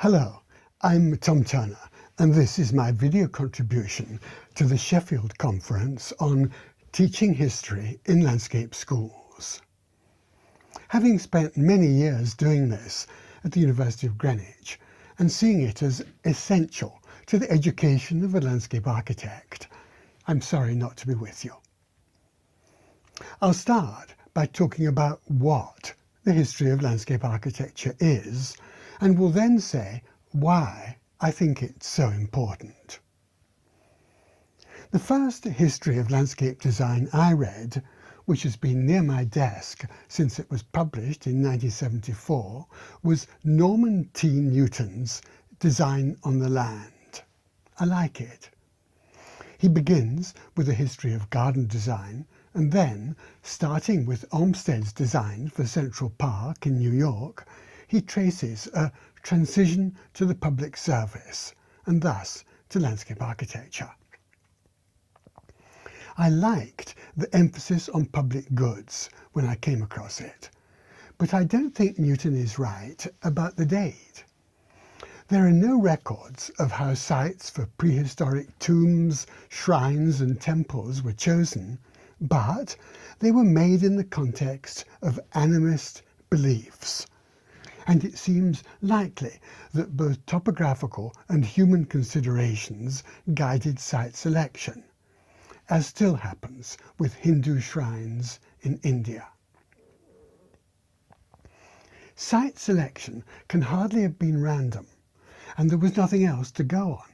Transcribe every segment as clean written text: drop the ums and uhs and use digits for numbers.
Hello, I'm Tom Turner, and this is my video contribution to the Sheffield Conference on Teaching History in Landscape Schools. Having spent many years doing this at the University of Greenwich and seeing it as essential to the education of a landscape architect, I'm sorry not to be with you. I'll start by talking about what the history of landscape architecture is, and will then say why I think it's so important. The first history of landscape design I read, which has been near my desk since it was published in 1974, was Norman T. Newton's Design on the Land. I like it. He begins with a history of garden design, and then, starting with Olmsted's design for Central Park in New York, he traces a transition to the public service, and thus to landscape architecture. I liked the emphasis on public goods when I came across it, but I don't think Newton is right about the date. There are no records of how sites for prehistoric tombs, shrines and temples were chosen, but they were made in the context of animist beliefs. And it seems likely that both topographical and human considerations guided site selection, as still happens with Hindu shrines in India. Site selection can hardly have been random, and there was nothing else to go on.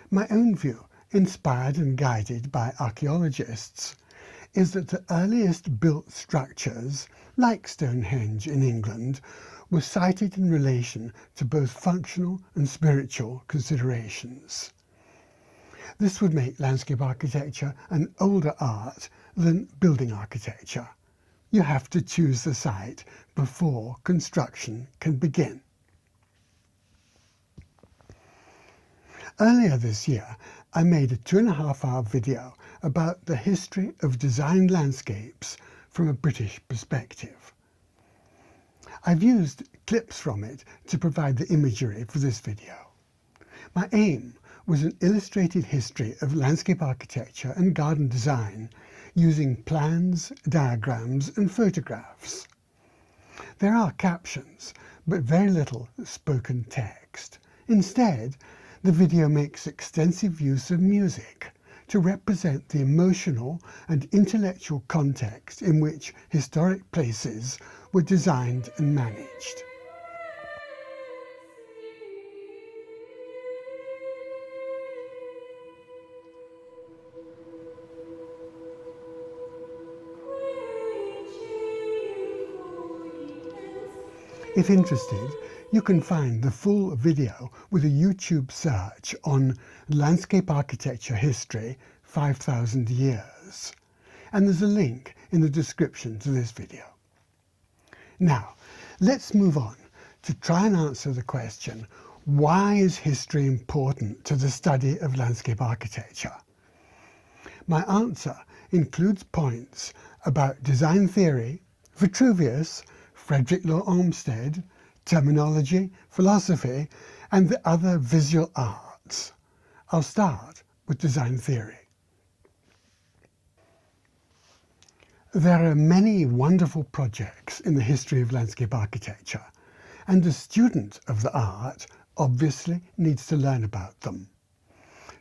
My own view, inspired and guided by archaeologists, is that the earliest built structures, like Stonehenge in England, were cited in relation to both functional and spiritual considerations. This would make landscape architecture an older art than building architecture. You have to choose the site before construction can begin. Earlier this year, I made a 2.5-hour video about the history of designed landscapes from a British perspective. I've used clips from it to provide the imagery for this video. My aim was an illustrated history of landscape architecture and garden design using plans, diagrams and photographs. There are captions, but very little spoken text. Instead, the video makes extensive use of music to represent the emotional and intellectual context in which historic places were designed and managed. If interested, you can find the full video with a YouTube search on Landscape Architecture History 5,000 Years, and there's a link in the description to this video. Now, let's move on to try and answer the question, why is history important to the study of landscape architecture? My answer includes points about design theory, Vitruvius, Frederick Law Olmsted, terminology, philosophy, and the other visual arts. I'll start with design theory. There are many wonderful projects in the history of landscape architecture, and a student of the art obviously needs to learn about them.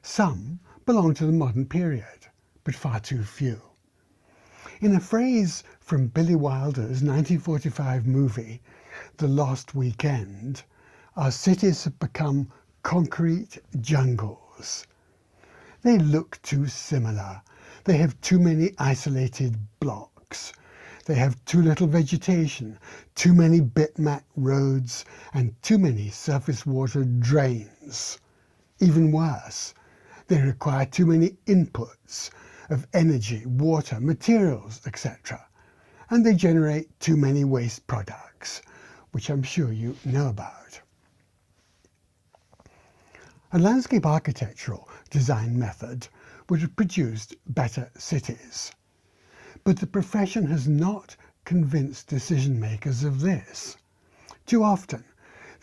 Some belong to the modern period, but far too few. In a phrase from Billy Wilder's 1945 movie, The Lost Weekend, our cities have become concrete jungles. They look too similar. They have too many isolated blocks. They have too little vegetation, too many bitmap roads, and too many surface water drains. Even worse, they require too many inputs of energy, water, materials, etc. And they generate too many waste products, which I'm sure you know about. A landscape architectural design method would have produced better cities. But the profession has not convinced decision makers of this. Too often,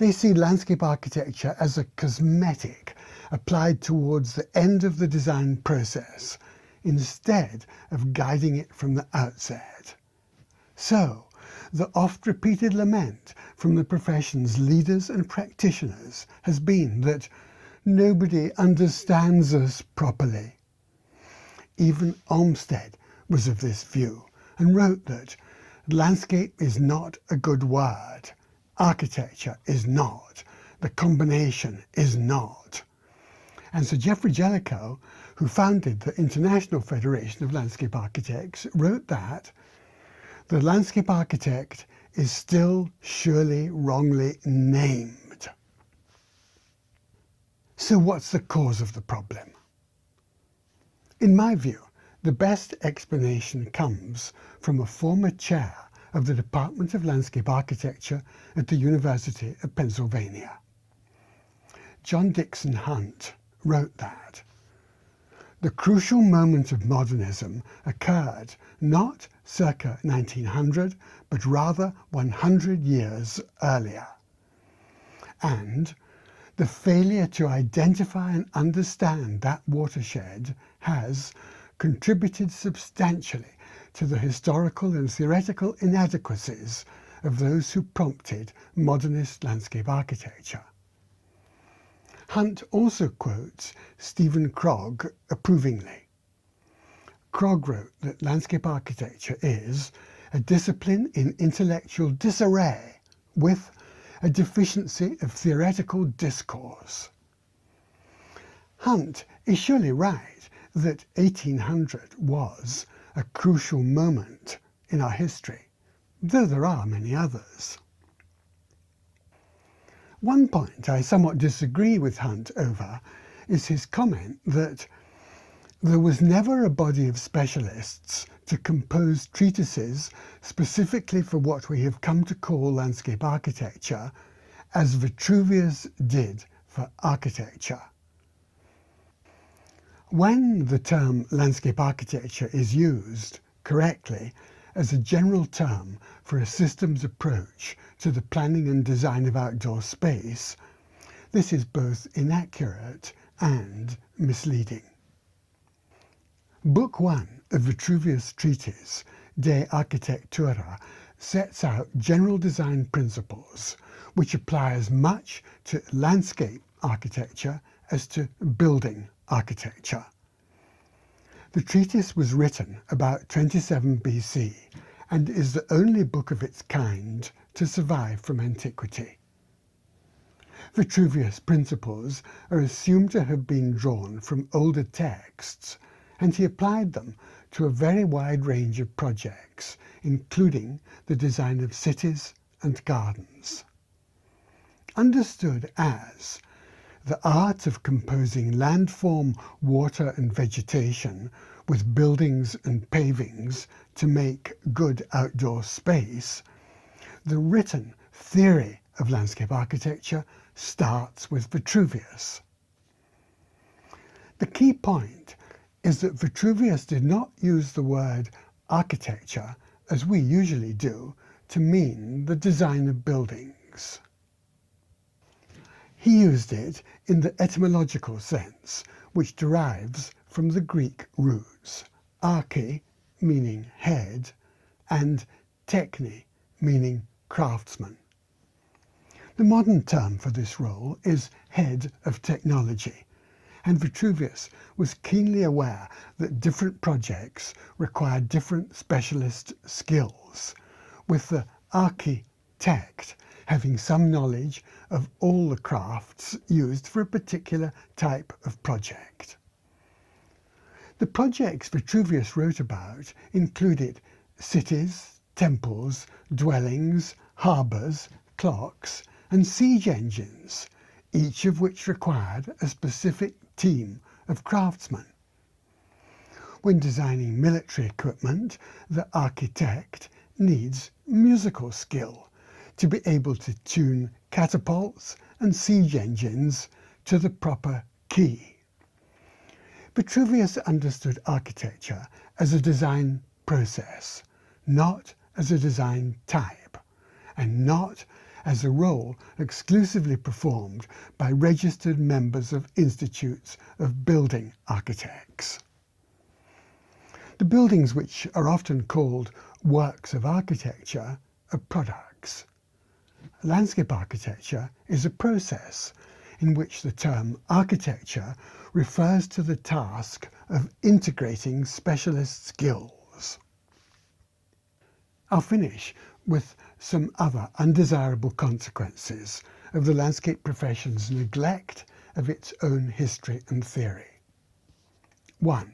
They see landscape architecture as a cosmetic applied towards the end of the design process, instead of guiding it from the outset. So, the oft-repeated lament from the profession's leaders and practitioners has been that nobody understands us properly. Even Olmsted was of this view and wrote that landscape is not a good word, architecture is not, the combination is not. And Sir Geoffrey Jellicoe, who founded the International Federation of Landscape Architects, wrote that the landscape architect is still surely wrongly named. So what's the cause of the problem? In my view, the best explanation comes from a former chair of the Department of Landscape Architecture at the University of Pennsylvania. John Dixon Hunt wrote that the crucial moment of modernism occurred not circa 1900, but rather 100 years earlier. And the failure to identify and understand that watershed has contributed substantially to the historical and theoretical inadequacies of those who prompted modernist landscape architecture. Hunt also quotes Stephen Krog approvingly. Krog wrote that landscape architecture is a discipline in intellectual disarray with a deficiency of theoretical discourse. Hunt is surely right that 1800 was a crucial moment in our history, though there are many others. One point I somewhat disagree with Hunt over is his comment that there was never a body of specialists to compose treatises specifically for what we have come to call landscape architecture, as Vitruvius did for architecture. When the term landscape architecture is used correctly as a general term for a systems approach to the planning and design of outdoor space, this is both inaccurate and misleading. Book 1 of Vitruvius' treatise, De Architectura, sets out general design principles which apply as much to landscape architecture as to building architecture. The treatise was written about 27 BC and is the only book of its kind to survive from antiquity. Vitruvius' principles are assumed to have been drawn from older texts, and he applied them to a very wide range of projects, including the design of cities and gardens. Understood as the art of composing landform, water and vegetation with buildings and pavings to make good outdoor space, the written theory of landscape architecture starts with Vitruvius. The key point is that Vitruvius did not use the word architecture, as we usually do, to mean the design of buildings. He used it in the etymological sense, which derives from the Greek roots, arche, meaning head, and techne, meaning craftsman. The modern term for this role is head of technology, and Vitruvius was keenly aware that different projects required different specialist skills, with the architect having some knowledge of all the crafts used for a particular type of project. The projects Vitruvius wrote about included cities, temples, dwellings, harbours, clocks, and siege engines, each of which required a specific team of craftsmen. When designing military equipment, the architect needs musical skill to be able to tune catapults and siege engines to the proper key. Vitruvius understood architecture as a design process, not as a design type, and not as a role exclusively performed by registered members of institutes of building architects. The buildings which are often called works of architecture are products. Landscape architecture is a process in which the term architecture refers to the task of integrating specialist skills. I'll finish with some other undesirable consequences of the landscape profession's neglect of its own history and theory. 1.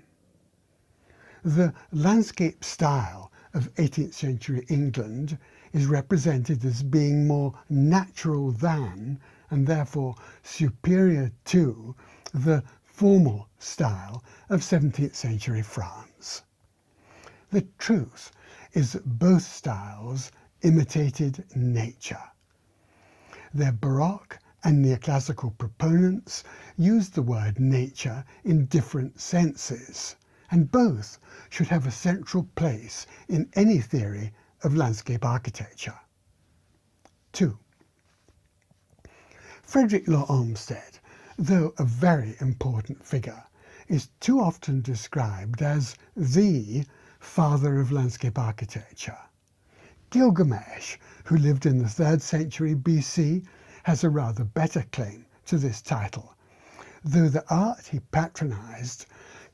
The landscape style of 18th century England is represented as being more natural than, and therefore superior to, the formal style of 17th century France. The truth is that both styles imitated nature. Their Baroque and neoclassical proponents used the word nature in different senses, and both should have a central place in any theory of landscape architecture. 2. Frederick Law Olmsted, though a very important figure, is too often described as the father of landscape architecture. Gilgamesh, who lived in the 3rd century BC, has a rather better claim to this title, though the art he patronized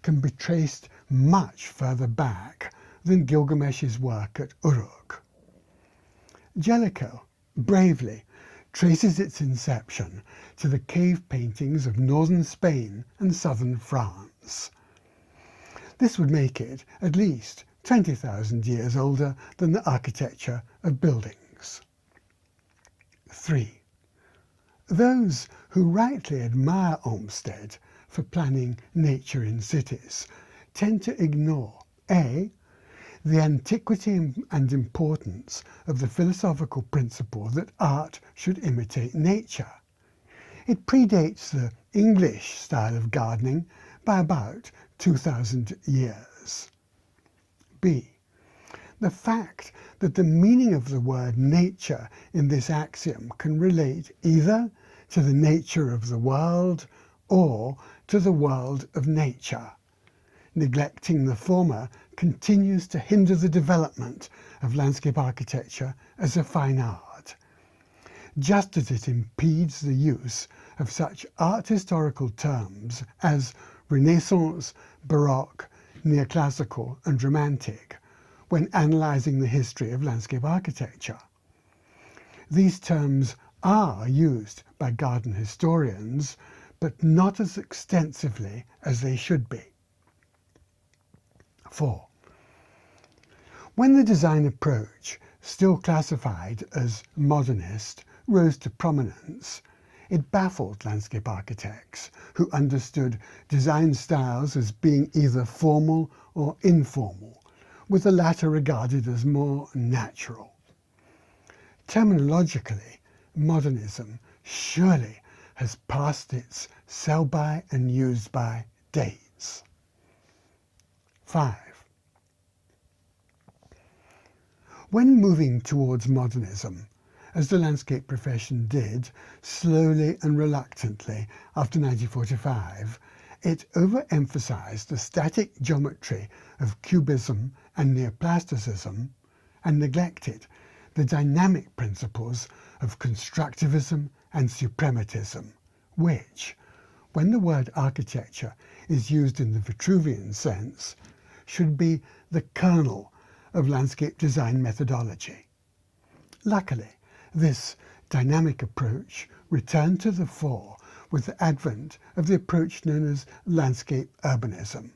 can be traced much further back than Gilgamesh's work at Uruk. Jellicoe bravely traces its inception to the cave paintings of northern Spain and southern France. This would make it at least 20,000 years older than the architecture of buildings. 3. Those who rightly admire Olmsted for planning nature in cities tend to ignore a. the antiquity and importance of the philosophical principle that art should imitate nature. It predates the English style of gardening by about 2,000 years. B. The fact that the meaning of the word nature in this axiom can relate either to the nature of the world or to the world of nature. Neglecting the former continues to hinder the development of landscape architecture as a fine art, just as it impedes the use of such art historical terms as Renaissance, Baroque, Neoclassical and Romantic when analysing the history of landscape architecture. These terms are used by garden historians, but not as extensively as they should be. 4. When the design approach, still classified as modernist, rose to prominence, it baffled landscape architects who understood design styles as being either formal or informal, with the latter regarded as more natural. Terminologically, modernism surely has passed its sell-by and used-by dates. 5. When moving towards modernism, as the landscape profession did, slowly and reluctantly after 1945, it overemphasized the static geometry of cubism and neoplasticism and neglected the dynamic principles of constructivism and suprematism, which, when the word architecture is used in the Vitruvian sense, should be the kernel of landscape design methodology. Luckily, this dynamic approach returned to the fore with the advent of the approach known as landscape urbanism.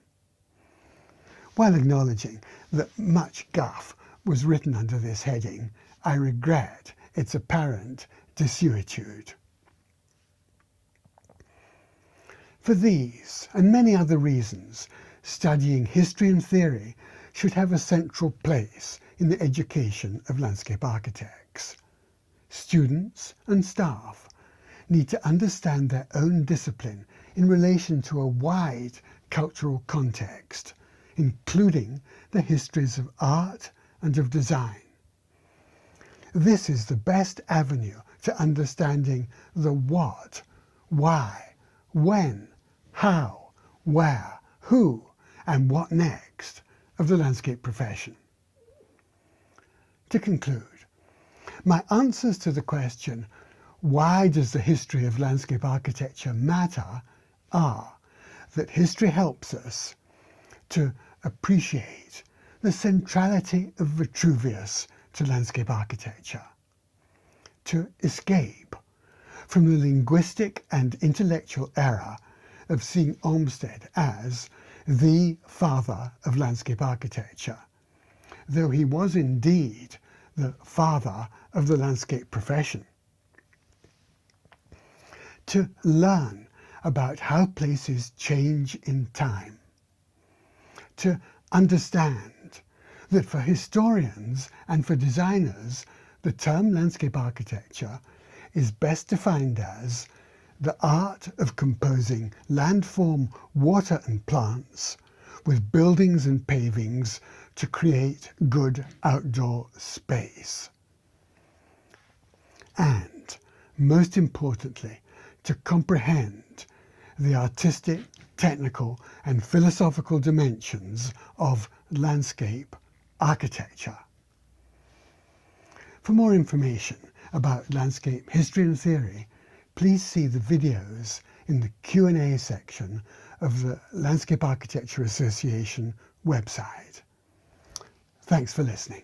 While acknowledging that much guff was written under this heading, I regret its apparent desuetude. For these and many other reasons, studying history and theory should have a central place in the education of landscape architects. Students and staff need to understand their own discipline in relation to a wide cultural context, including the histories of art and of design. This is the best avenue to understanding the what, why, when, how, where, who, and what next of the landscape profession. To conclude, my answers to the question, why does the history of landscape architecture matter, are that history helps us to appreciate the centrality of Vitruvius to landscape architecture, to escape from the linguistic and intellectual error of seeing Olmsted as the father of landscape architecture, though he was indeed the father of the landscape profession. To learn about how places change in time. To understand that for historians and for designers, the term landscape architecture is best defined as the art of composing landform, water and plants with buildings and pavings to create good outdoor space. And, most importantly, to comprehend the artistic, technical and philosophical dimensions of landscape architecture. For more information about landscape history and theory, please see the videos in the Q&A section of the Landscape Architecture Association website. Thanks for listening.